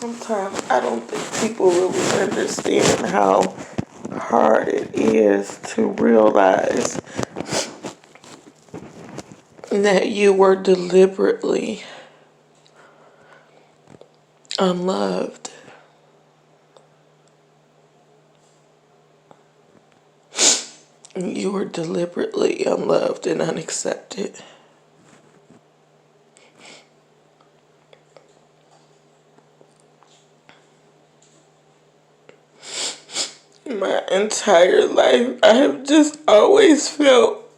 Sometimes I don't think people really understand how hard it is to realize that you were deliberately unloved. You were deliberately unloved and unaccepted. My entire life, I have just always felt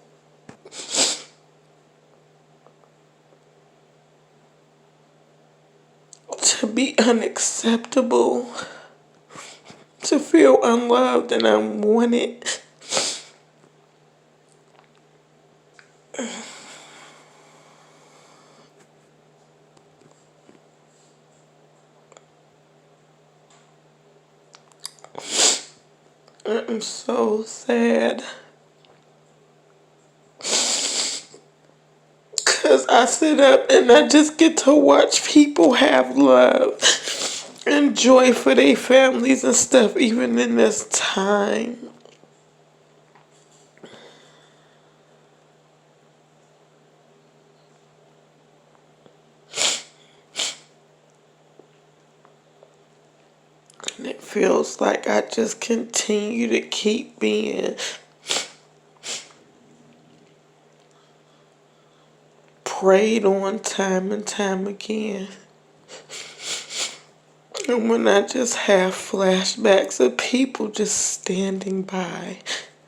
to be unacceptable, to feel unloved and unwanted. I'm so sad. Because I sit up and I just get to watch people have love and joy for their families and stuff, even in this time. And it feels like I just continue to keep being preyed on time and time again. And when I just have flashbacks of people just standing by,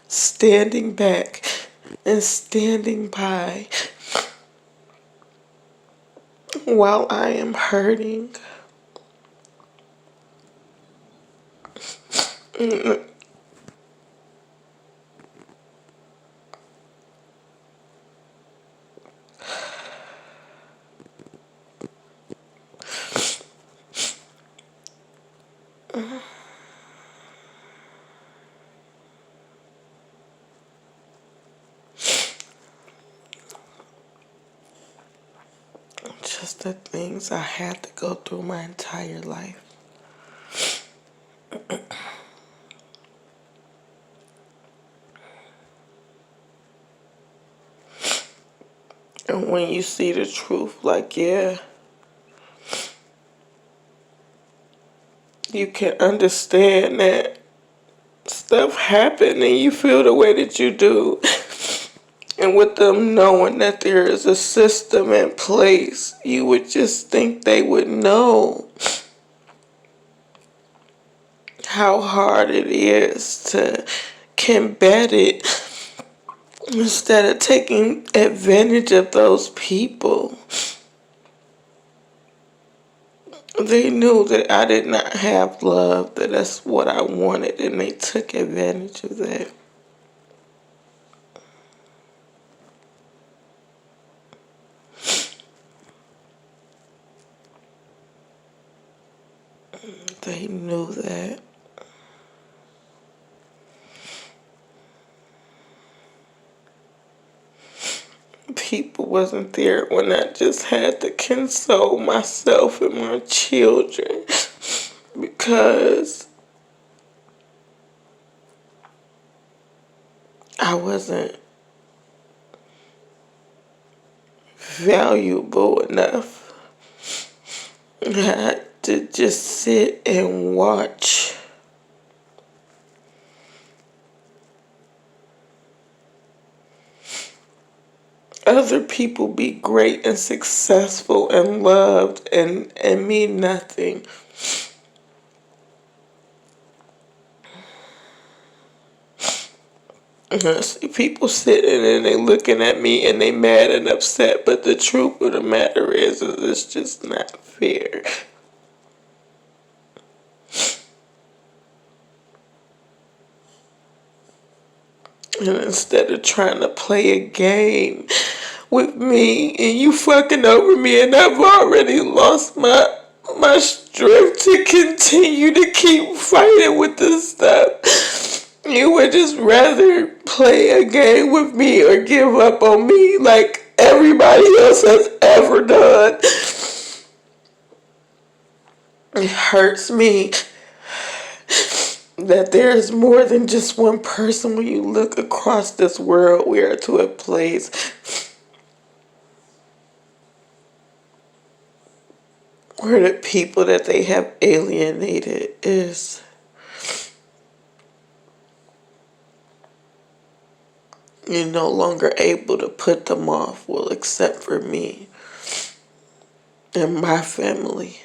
standing back, and standing by while I am hurting. Just the things I had to go through my entire life. And when you see the truth, like, yeah, you can understand that stuff happened and you feel the way that you do. And with them knowing that there is a system in place, you would just think they would know how hard it is to combat it instead of taking advantage of those people. They knew that I did not have love, that that's what I wanted, and they took advantage of that. They knew that. People wasn't there when I just had to console myself and my children because I wasn't valuable enough. I had to just sit and watch other people be great and successful and loved and me nothing. I see people sitting and they looking at me and they mad and upset, but the truth of the matter is it's just not fair. And instead of trying to play a game with me and you fucking over me and I've already lost my strength to continue to keep fighting with this stuff, you would just rather play a game with me or give up on me like everybody else has ever done. It hurts me that there is more than just one person. When you look across this world, we are to a place where the people that they have alienated is you're no longer able to put them off. Well, except for me and my family.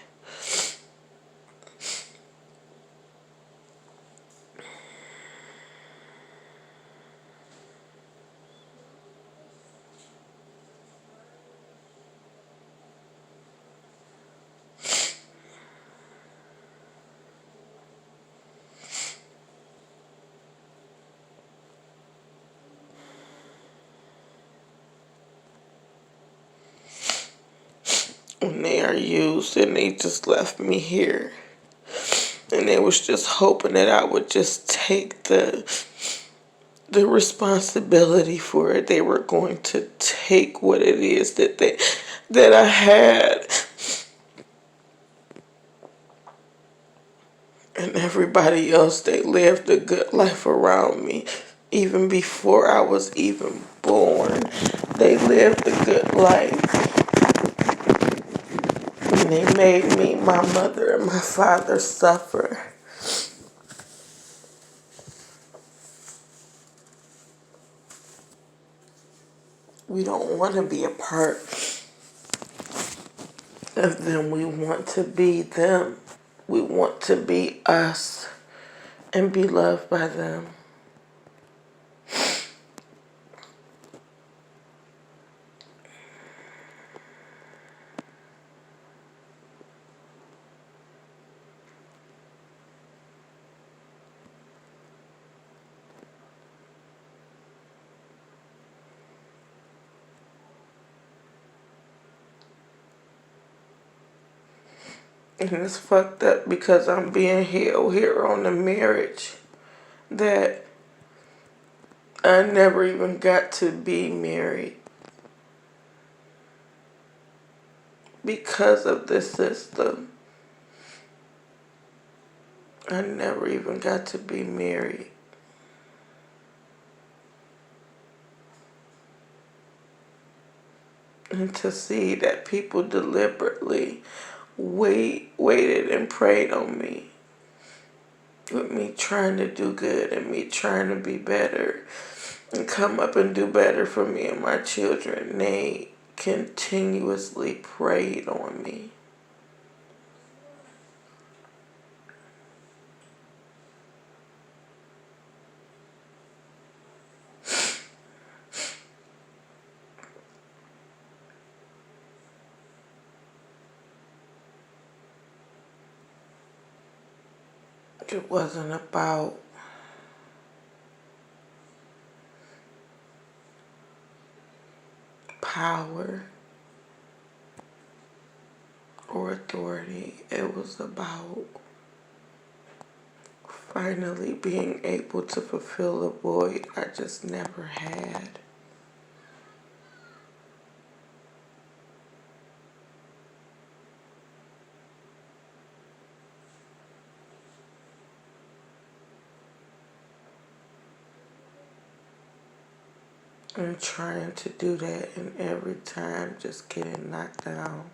When they are used and they just left me here. And they was just hoping that I would just take the responsibility for it. They were going to take what it is that I had. And everybody else, they lived a good life around me. Even before I was even born, they lived a good life. And they made me, my mother and my father, suffer. We don't want to be a part of them. We want to be them. We want to be us and be loved by them. And it's fucked up because I'm being held here on the marriage that I never even got to be married because of this system. I never even got to be married. And to see that people deliberately waited and prayed on me, with me trying to do good and me trying to be better and come up and do better for me and my children, they continuously preyed on me. It wasn't about power or authority. It was about finally being able to fulfill a void I just never had. And trying to do that, and every time just getting knocked down.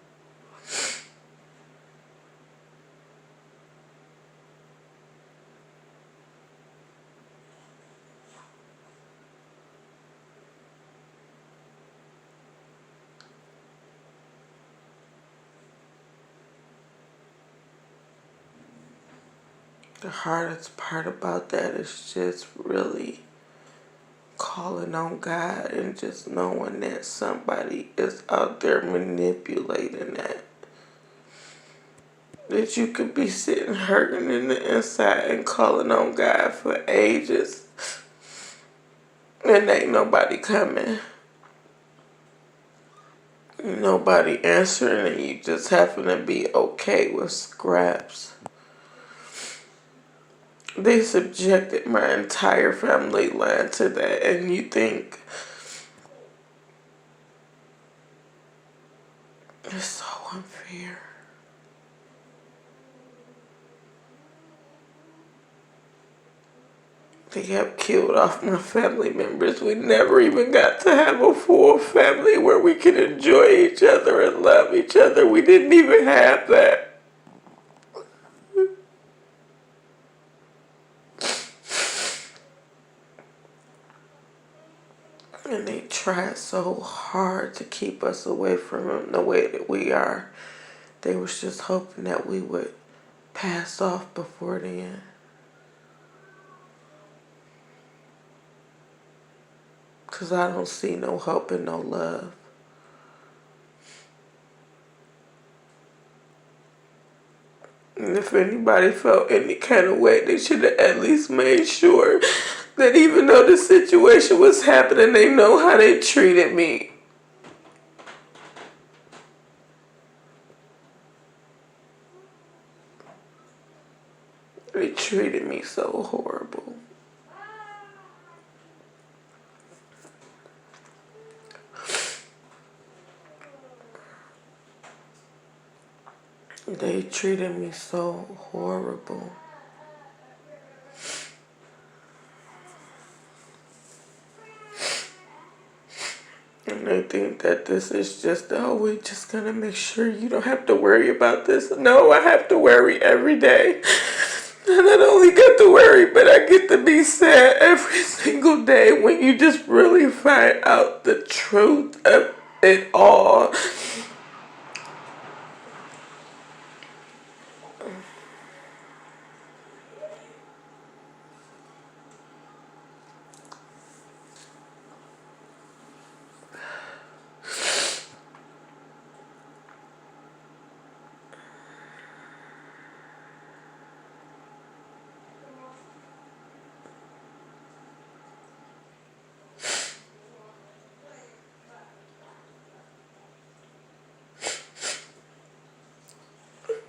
The hardest part about that is just really calling on God and just knowing that somebody is out there manipulating that. That you could be sitting hurting in the inside and calling on God for ages and ain't nobody coming. Nobody answering, and you just happen to be okay with scraps. They subjected my entire family line to that, and you think it's so unfair. They have killed off my family members. We never even got to have a full family where we could enjoy each other and love each other. We didn't even have that. And they tried so hard to keep us away from him the way that we are. They was just hoping that we would pass off before then. Because I don't see no hope and no love. And if anybody felt any kind of way, they should have at least made sure that even though the situation was happening, they know how they treated me. They treated me so horrible. They treated me so horrible. And they think that this is just, oh, we're just gonna make sure you don't have to worry about this. No, I have to worry every day. And I don't only get to worry, but I get to be sad every single day when you just really find out the truth of it all.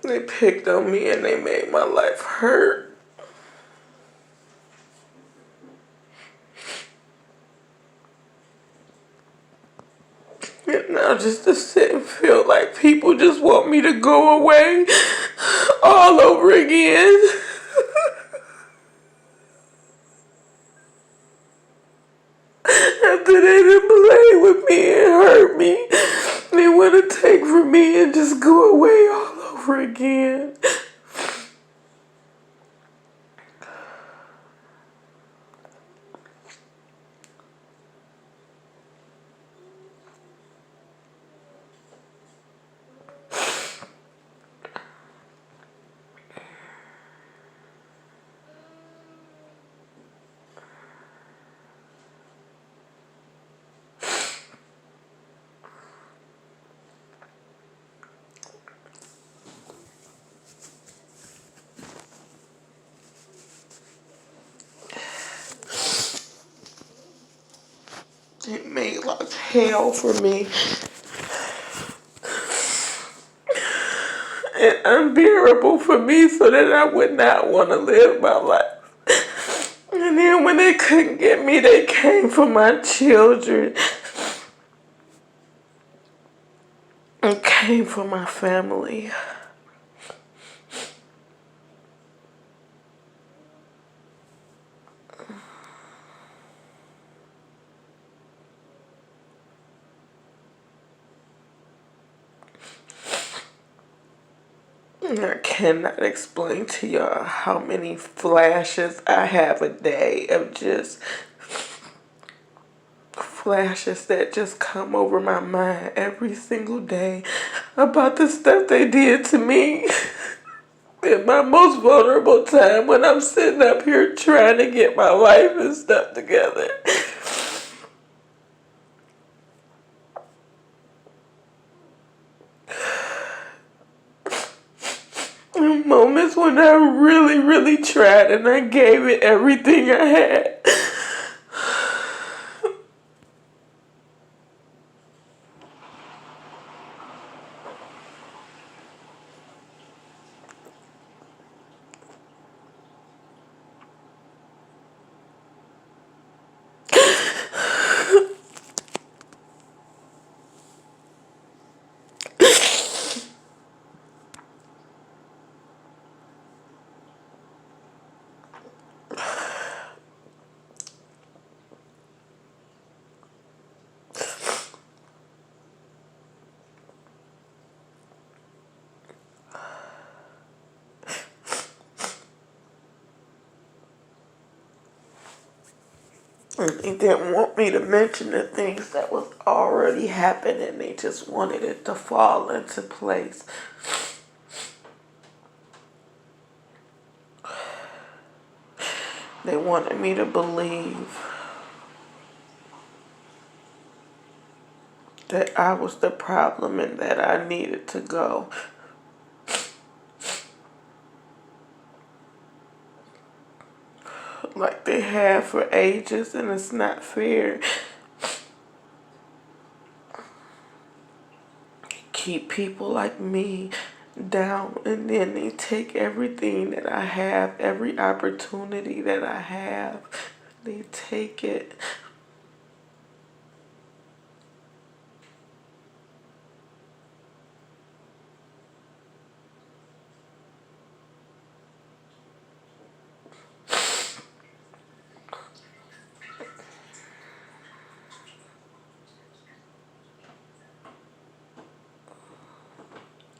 They picked on me and they made my life hurt. And now just to sit and feel like people just want me to go away all over again. After they didn't play with me and hurt me, they want to take from me and just go away all over again. It made life hell for me and unbearable for me so that I would not want to live my life. And then when they couldn't get me, they came for my children and came for my family. I cannot explain to y'all how many flashes I have a day of just flashes that just come over my mind every single day about the stuff they did to me in my most vulnerable time when I'm sitting up here trying to get my life and stuff together. Moments when I really, really tried and I gave it everything I had. And they didn't want me to mention the things that was already happening. They just wanted it to fall into place. They wanted me to believe that I was the problem and that I needed to go. Like they have for ages, and it's not fair. Keep people like me down, and then they take everything that I have, every opportunity that I have, they take it.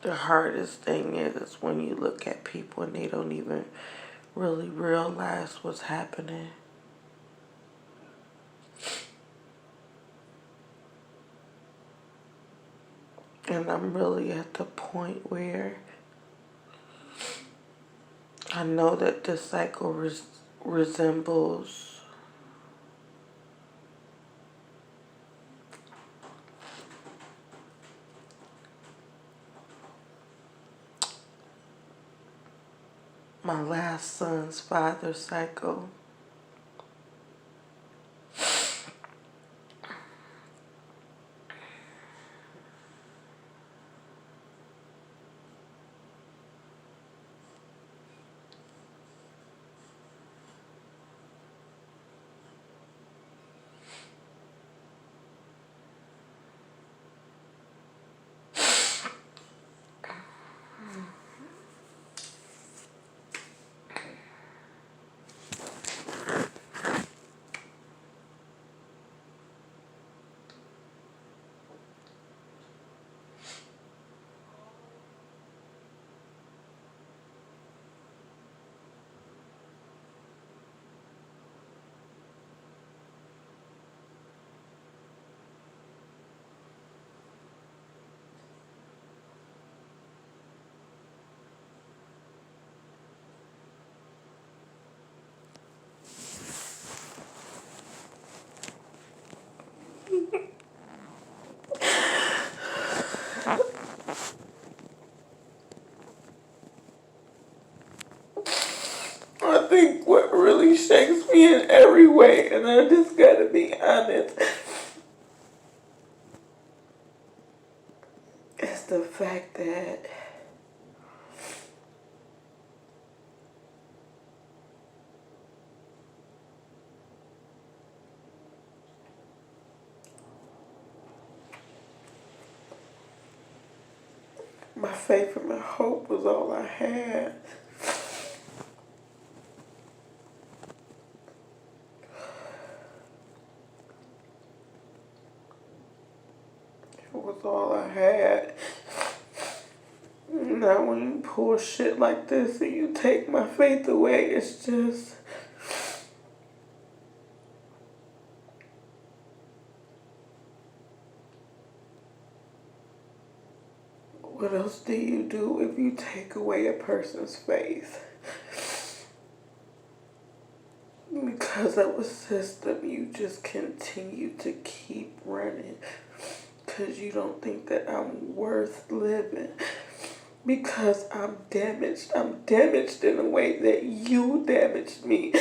The hardest thing is when you look at people and they don't even really realize what's happening. And I'm really at the point where I know that this cycle resembles my last son's father's cycle. I think what really shakes me in every way, and I just gotta be honest, is the fact that my faith and my hope was all I had. It was all I had. Now when you pull shit like this and you take my faith away, it's just... What else do you do if you take away a person's faith? Because of a system, you just continue to keep running. Because you don't think that I'm worth living. Because I'm damaged. I'm damaged in a way that you damaged me.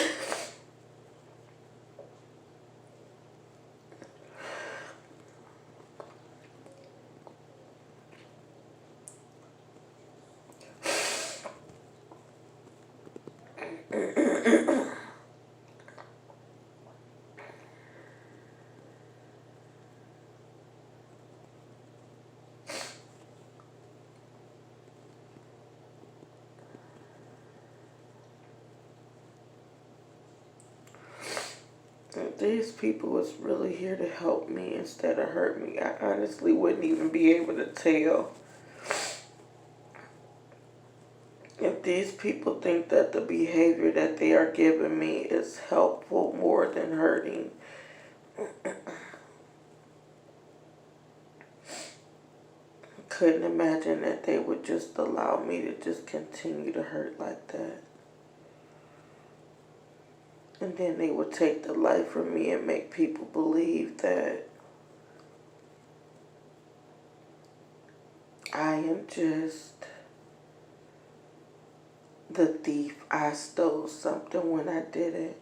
If these people was really here to help me instead of hurt me, I honestly wouldn't even be able to tell. If these people think that the behavior that they are giving me is helpful more than hurting, Couldn't imagine that they would just allow me to just continue to hurt like that. And then they would take the life from me and make people believe that I am just the thief. I stole something when I didn't.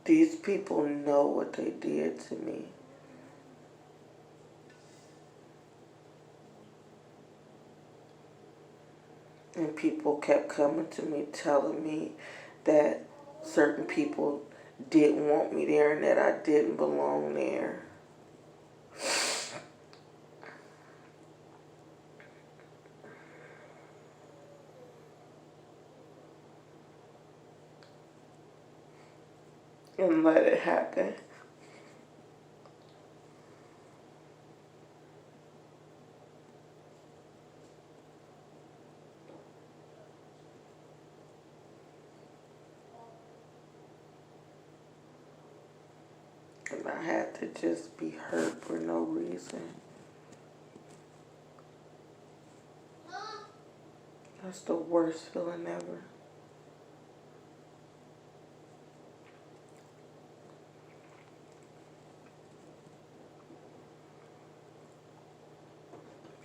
These people know what they did to me. And people kept coming to me telling me that certain people didn't want me there and that I didn't belong there. And let it happen. And I had to just be hurt for no reason. That's the worst feeling ever.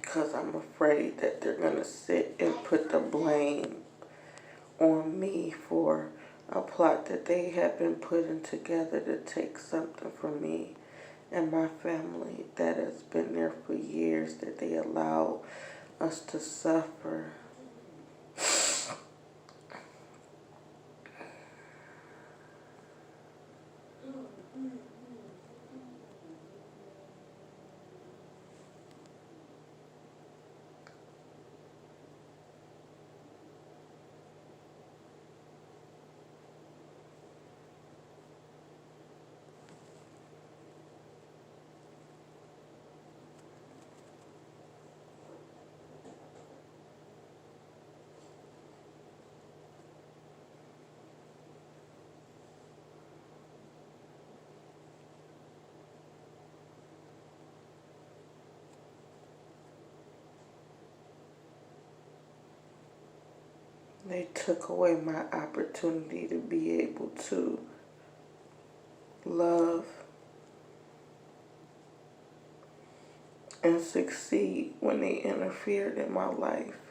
Because I'm afraid that they're going to sit and put the blame on me for a plot that they have been putting together to take something from me and my family that has been there for years, that they allow us to suffer. They took away my opportunity to be able to love and succeed when they interfered in my life.